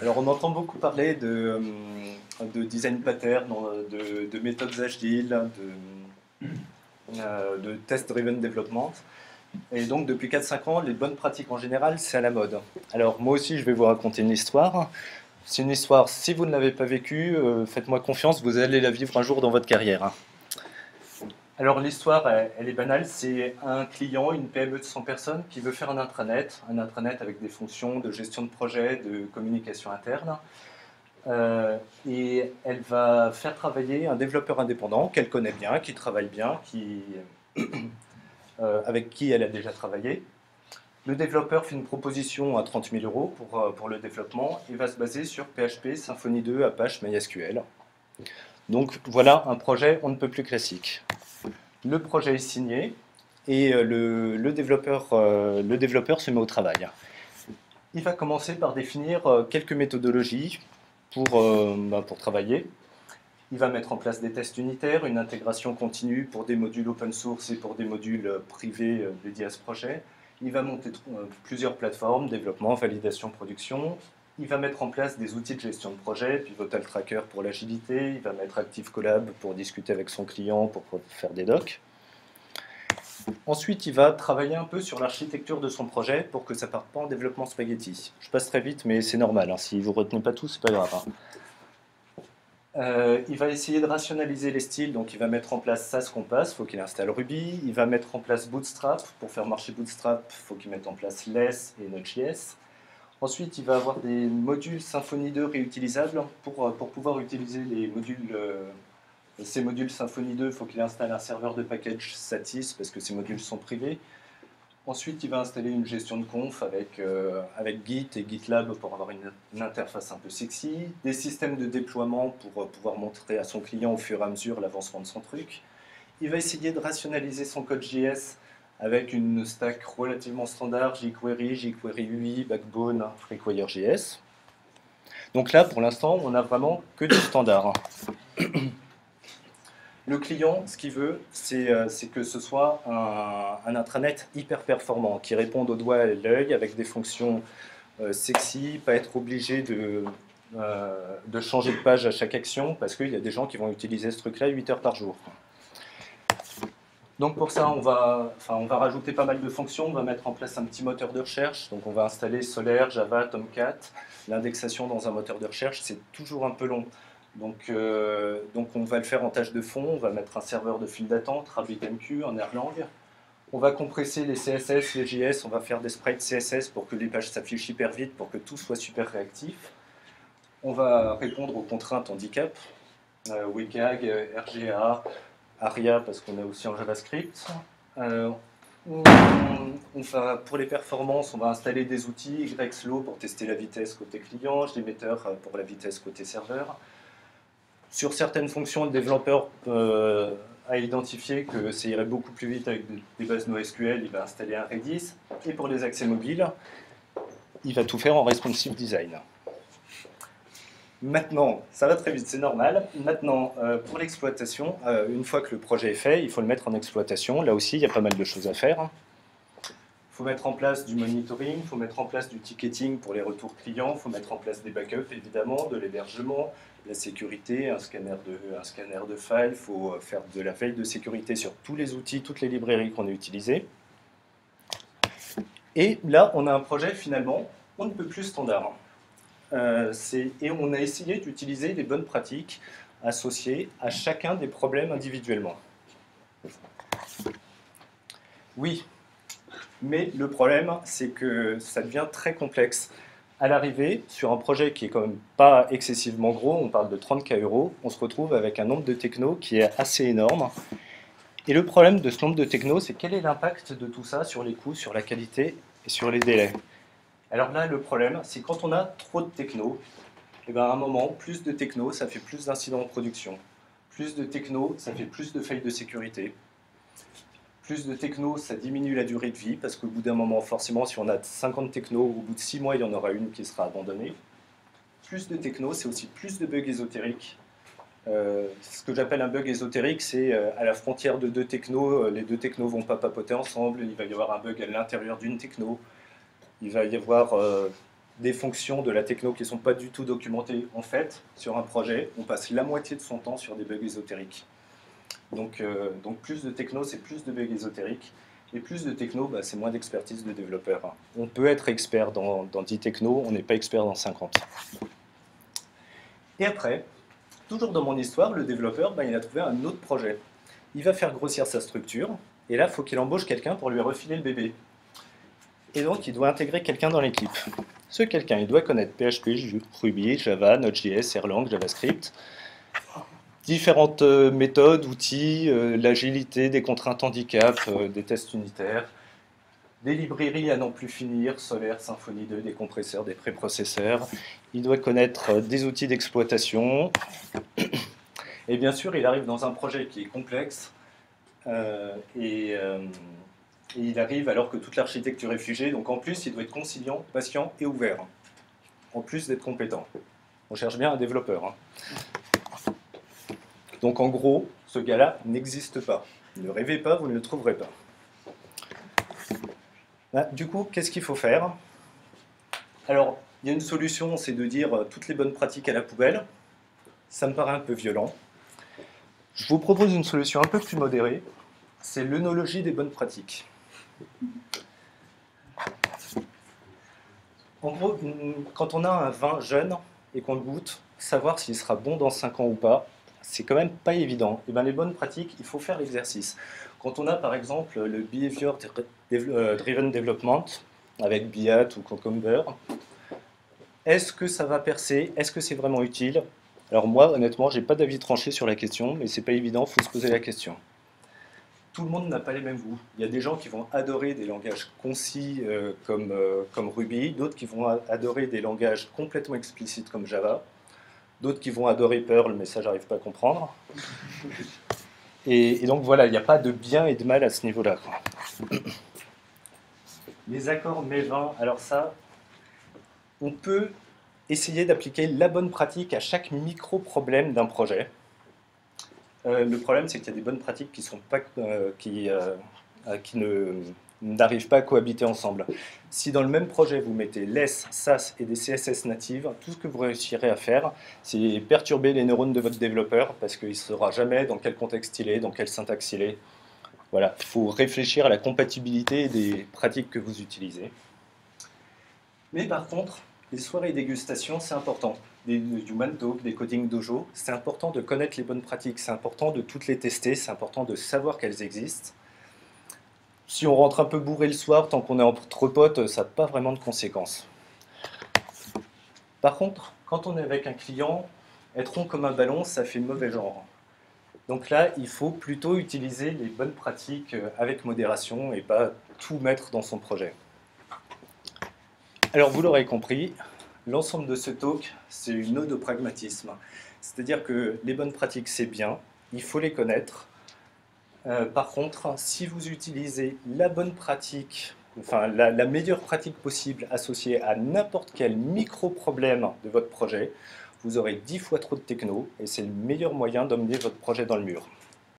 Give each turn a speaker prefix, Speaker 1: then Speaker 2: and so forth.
Speaker 1: Alors, on entend beaucoup parler de design pattern, de méthodes agiles, de test-driven development. Et donc, depuis 4-5 ans, les bonnes pratiques en général, c'est à la mode. Alors, moi aussi, je vais vous raconter une histoire. C'est une histoire, si vous ne l'avez pas vécue, faites-moi confiance, vous allez la vivre un jour dans votre carrière. Alors, l'histoire, elle est banale. C'est un client, une PME de 100 personnes qui veut faire un intranet avec des fonctions de gestion de projet, de communication interne. Et elle va faire travailler un développeur indépendant qu'elle connaît bien, qui travaille bien, avec qui elle a déjà travaillé. Le développeur fait une proposition à 30 000 euros pour le développement et va se baser sur PHP, Symfony 2, Apache, MySQL. Donc voilà un projet on ne peut plus classique. Le projet est signé et le développeur se met au travail. Il va commencer par définir quelques méthodologies pour travailler. Il va mettre en place des tests unitaires, une intégration continue pour des modules open source et pour des modules privés dédiés à ce projet. Il va monter plusieurs plateformes, développement, validation, production. Il va mettre en place des outils de gestion de projet, Pivotal Tracker pour l'agilité. Il va mettre Active Collab pour discuter avec son client, pour faire des docs. Ensuite, il va travailler un peu sur l'architecture de son projet pour que ça ne parte pas en développement spaghetti. Je passe très vite, mais c'est normal. Hein. Si vous ne retenez pas tout, c'est pas grave. Hein. Il va essayer de rationaliser les styles, donc il va mettre en place SAS Compass, il faut qu'il installe Ruby. Il va mettre en place Bootstrap. Pour faire marcher Bootstrap, il faut qu'il mette en place Less et Node.js. Ensuite, il va avoir des modules Symfony 2 réutilisables. Pour pouvoir utiliser ces modules Symfony 2, il faut qu'il installe un serveur de package Satis, parce que ces modules sont privés. Ensuite, il va installer une gestion de conf avec Git et GitLab pour avoir une interface un peu sexy, des systèmes de déploiement pour pouvoir montrer à son client au fur et à mesure l'avancement de son truc. Il va essayer de rationaliser son code JS avec une stack relativement standard, jQuery, jQuery UI, Backbone, Require.js. Donc là, pour l'instant, on n'a vraiment que du standard. Le client, ce qu'il veut, c'est que ce soit un intranet hyper performant, qui réponde au doigt et à l'œil avec des fonctions sexy, pas être obligé de changer de page à chaque action, parce qu'il y a des gens qui vont utiliser ce truc-là 8 heures par jour. Donc pour ça, on va rajouter pas mal de fonctions, on va mettre en place un petit moteur de recherche, donc on va installer Solaire, Java, Tomcat. L'indexation dans un moteur de recherche, c'est toujours un peu long. Donc on va le faire en tâche de fond, on va mettre un serveur de file d'attente, RabbitMQ en Erlang. On va compresser les CSS, les JS, on va faire des sprites CSS pour que les pages s'affichent hyper vite, pour que tout soit super réactif. On va répondre aux contraintes handicap, WCAG, RGA, ARIA parce qu'on est aussi en JavaScript. Pour les performances, on va installer des outils, YSlow pour tester la vitesse côté client, JMeter pour la vitesse côté serveur. Sur certaines fonctions, le développeur a identifié que ça irait beaucoup plus vite avec des bases NoSQL, il va installer un Redis. Et pour les accès mobiles, il va tout faire en responsive design. Maintenant, ça va très vite, c'est normal. Maintenant, pour l'exploitation, une fois que le projet est fait, il faut le mettre en exploitation. Là aussi, il y a pas mal de choses à faire. Il faut mettre en place du monitoring, il faut mettre en place du ticketing pour les retours clients, il faut mettre en place des backups, évidemment, de l'hébergement, la sécurité, un scanner de files, il faut faire de la veille de sécurité sur tous les outils, toutes les librairies qu'on a utilisées. Et là, on a un projet, finalement, on ne peut plus standard. Et on a essayé d'utiliser les bonnes pratiques associées à chacun des problèmes individuellement. Oui, mais le problème, c'est que ça devient très complexe. À l'arrivée, sur un projet qui est quand même pas excessivement gros, on parle de 30K €, on se retrouve avec un nombre de technos qui est assez énorme. Et le problème de ce nombre de technos, c'est quel est l'impact de tout ça sur les coûts, sur la qualité et sur les délais. Alors là, le problème, c'est quand on a trop de techno, et bien à un moment, plus de techno, ça fait plus d'incidents en production. Plus de techno, ça fait plus de failles de sécurité. Plus de techno, ça diminue la durée de vie, parce qu'au bout d'un moment, forcément, si on a 50 techno, au bout de 6 mois, il y en aura une qui sera abandonnée. Plus de techno, c'est aussi plus de bugs ésotériques. Ce que j'appelle un bug ésotérique, c'est à la frontière de deux technos, les deux technos ne vont pas papoter ensemble, il va y avoir un bug à l'intérieur d'une techno, il va y avoir des fonctions de la techno qui ne sont pas du tout documentées. En fait, sur un projet, on passe la moitié de son temps sur des bugs ésotériques. Donc plus de techno, c'est plus de bugs ésotériques. Et plus de techno, bah, c'est moins d'expertise de développeur. On peut être expert dans 10 techno, on n'est pas expert dans 50. Et après, toujours dans mon histoire, le développeur, bah, il a trouvé un autre projet. Il va faire grossir sa structure, et là, il faut qu'il embauche quelqu'un pour lui refiler le bébé. Et donc, il doit intégrer quelqu'un dans l'équipe. Ce quelqu'un, il doit connaître PHP, Ruby, Java, Node.js, Erlang, JavaScript, différentes méthodes, outils, l'agilité, des contraintes handicap, des tests unitaires, des librairies à n'en plus finir, Solaire, Symfony 2, des compresseurs, des préprocesseurs. Il doit connaître des outils d'exploitation. Et bien sûr, il arrive dans un projet qui est complexe et il arrive alors que toute l'architecture est figée. Donc en plus, il doit être conciliant, patient et ouvert. En plus d'être compétent. On cherche bien un développeur. Hein. Donc en gros, ce gars-là n'existe pas. Ne rêvez pas, vous ne le trouverez pas. Bah, du coup, qu'est-ce qu'il faut faire? Alors, il y a une solution, c'est de dire toutes les bonnes pratiques à la poubelle. Ça me paraît un peu violent. Je vous propose une solution un peu plus modérée. C'est l'œnologie des bonnes pratiques. En gros, quand on a un vin jeune et qu'on le goûte, savoir s'il sera bon dans 5 ans ou pas, c'est quand même pas évident. Et bien, les bonnes pratiques, il faut faire l'exercice. Quand on a par exemple le Behavior Driven Development avec BIAT ou Cucumber, est-ce que ça va percer? Est-ce que c'est vraiment utile? Alors moi, honnêtement, j'ai pas d'avis tranché sur la question, mais c'est pas évident, il faut se poser la question. Tout le monde n'a pas les mêmes goûts. Il y a des gens qui vont adorer des langages concis comme Ruby, d'autres qui vont adorer des langages complètement explicites comme Java, d'autres qui vont adorer Perl, mais ça, j'arrive pas à comprendre. Et donc voilà, il n'y a pas de bien et de mal à ce niveau-là. Les accords mais-20, alors ça, on peut essayer d'appliquer la bonne pratique à chaque micro-problème d'un projet. Le problème, c'est qu'il y a des bonnes pratiques qui n'arrivent pas à cohabiter ensemble. Si dans le même projet, vous mettez LESS, SAS et des CSS natives, tout ce que vous réussirez à faire, c'est perturber les neurones de votre développeur, parce qu'il ne saura jamais dans quel contexte il est, dans quelle syntaxe il est. Voilà, il faut réfléchir à la compatibilité des pratiques que vous utilisez. Mais par contre, les soirées dégustation, c'est important. Du Human Talk, des Coding Dojo, c'est important de connaître les bonnes pratiques, c'est important de toutes les tester, c'est important de savoir qu'elles existent. Si on rentre un peu bourré le soir, tant qu'on est entre potes, ça n'a pas vraiment de conséquences. Par contre, quand on est avec un client, être rond comme un ballon, ça fait mauvais genre. Donc là, il faut plutôt utiliser les bonnes pratiques avec modération et pas tout mettre dans son projet. Alors vous l'aurez compris, l'ensemble de ce talk, c'est une ode au pragmatisme. C'est-à-dire que les bonnes pratiques, c'est bien, il faut les connaître. Par contre, si vous utilisez la bonne pratique, enfin la meilleure pratique possible associée à n'importe quel micro-problème de votre projet, vous aurez 10 fois trop de techno et c'est le meilleur moyen d'emmener votre projet dans le mur.